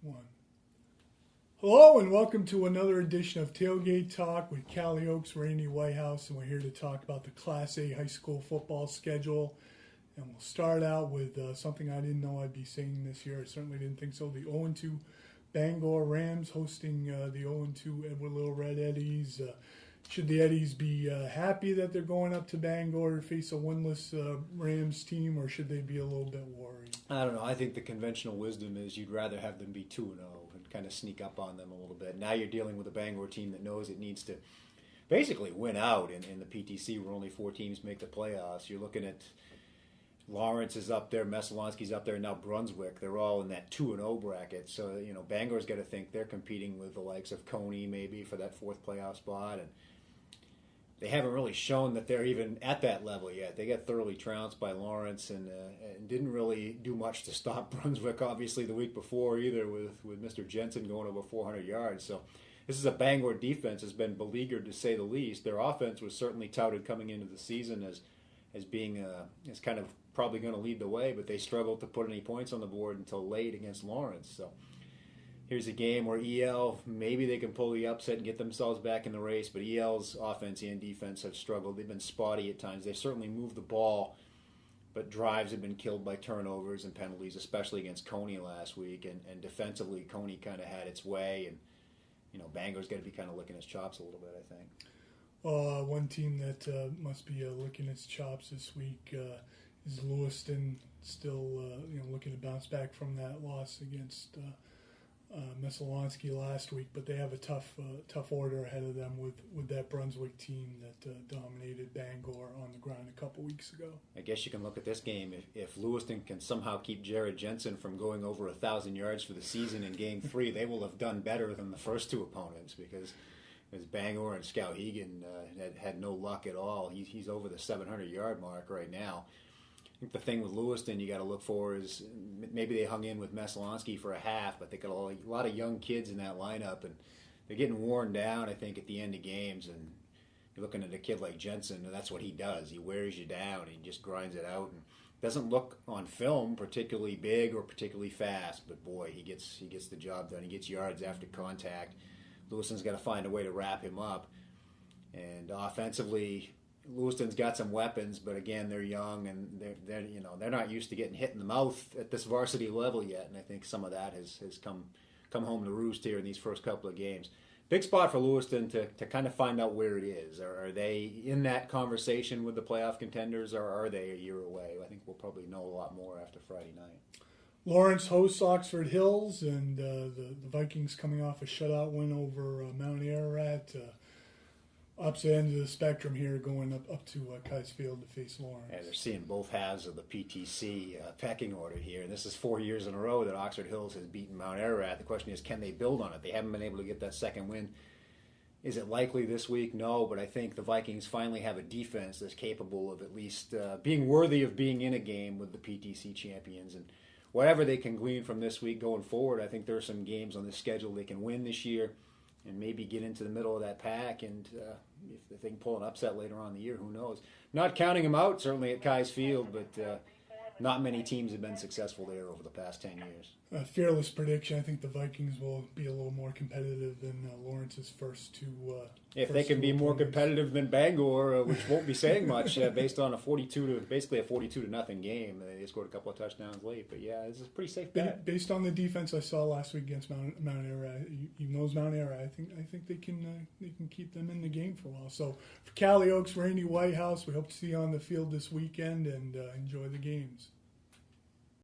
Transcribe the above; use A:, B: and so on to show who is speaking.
A: One. Hello and welcome to another edition of Tailgate Talk with Callie Oaks, Randy Whitehouse, and we're here to talk about the Class A high school football schedule. And we'll start out with something I didn't know I'd be saying this year. I certainly didn't think so. The 0-2 Bangor Rams hosting the 0-2 Edward Little Red Eddies. Should the Eddies be happy that they're going up to Bangor to face a winless Rams team, or should they be a little bit worried?
B: I don't know. I think the conventional wisdom is you'd rather have them be 2-0 and kind of sneak up on them a little bit. Now you're dealing with a Bangor team that knows it needs to basically win out in the PTC, where only 4 teams make the playoffs. You're looking at Lawrence is up there, Messalonski's up there, and now Brunswick. They're all in that 2-0 bracket. So, Bangor's got to think they're competing with the likes of Coney maybe for that 4th playoff spot. And they haven't really shown that they're even at that level yet. They got thoroughly trounced by Lawrence and didn't really do much to stop Brunswick, obviously, the week before either, with Mr. Jensen going over 400 yards. So this is a Bangor defense that's been beleaguered, to say the least. Their offense was certainly touted coming into the season as being as kind of probably going to lead the way, but they struggled to put any points on the board until late against Lawrence. So here's a game where EL, maybe they can pull the upset and get themselves back in the race, but EL's offense and defense have struggled. They've been spotty at times. They've certainly moved the ball, but drives have been killed by turnovers and penalties, especially against Coney last week. And defensively, Coney kind of had its way, and Bangor's got to be kind of licking its chops a little bit, I think.
A: One team that must be licking its chops this week is Lewiston, still looking to bounce back from that loss against Messalonski last week, but they have a tough order ahead of them with that Brunswick team that dominated Bangor on the ground a couple weeks ago.
B: I guess you can look at this game. If Lewiston can somehow keep Jared Jensen from going over 1,000 yards for the season in Game 3, they will have done better than the first 2 opponents, because as Bangor and Skowhegan had no luck at all. He's over the 700-yard mark right now. I think the thing with Lewiston you got to look for is maybe they hung in with Messalonski for a half, but they got a lot of young kids in that lineup, and they're getting worn down, I think, at the end of games. And you're looking at a kid like Jensen, and that's what he does. He wears you down. He just grinds it out, and doesn't look on film particularly big or particularly fast, but boy, he gets the job done. He gets yards after contact. Lewiston's got to find a way to wrap him up. And offensively, Lewiston's got some weapons, but again, they're young and they're not used to getting hit in the mouth at this varsity level yet. And I think some of that has come home to roost here in these first couple of games. Big spot for Lewiston to kind of find out where it is. Are they in that conversation with the playoff contenders, or are they a year away? I think we'll probably know a lot more after Friday night.
A: Lawrence hosts Oxford Hills, and the Vikings coming off a shutout win over Mount Ararat. Opposite end of the spectrum here, going up to Kiesfield to face Lawrence.
B: Yeah, they're seeing both halves of the PTC pecking order here. And this is 4 years in a row that Oxford Hills has beaten Mount Ararat. The question is, can they build on it? They haven't been able to get that second win. Is it likely this week? No, but I think the Vikings finally have a defense that's capable of at least being worthy of being in a game with the PTC champions. And whatever they can glean from this week going forward, I think there are some games on the schedule they can win this year and maybe get into the middle of that pack. And if they can pull an upset later on in the year, who knows? Not counting them out, certainly at Kiesfield, but not many teams have been successful there over the past 10 years.
A: Fearless prediction. I think the Vikings will be a little more competitive than Lawrence's first 2.
B: If they can be more competitive than Bangor, which won't be saying much, based on a 42-0 game. They scored a couple of touchdowns late, but yeah, it's a pretty safe bet.
A: Based on the defense I saw last week against Mount Ararat, even though it's Mount Ararat, I think they can keep them in the game for a while. So for Callie Oaks, Randy Whitehouse, we hope to see you on the field this weekend, and enjoy the games.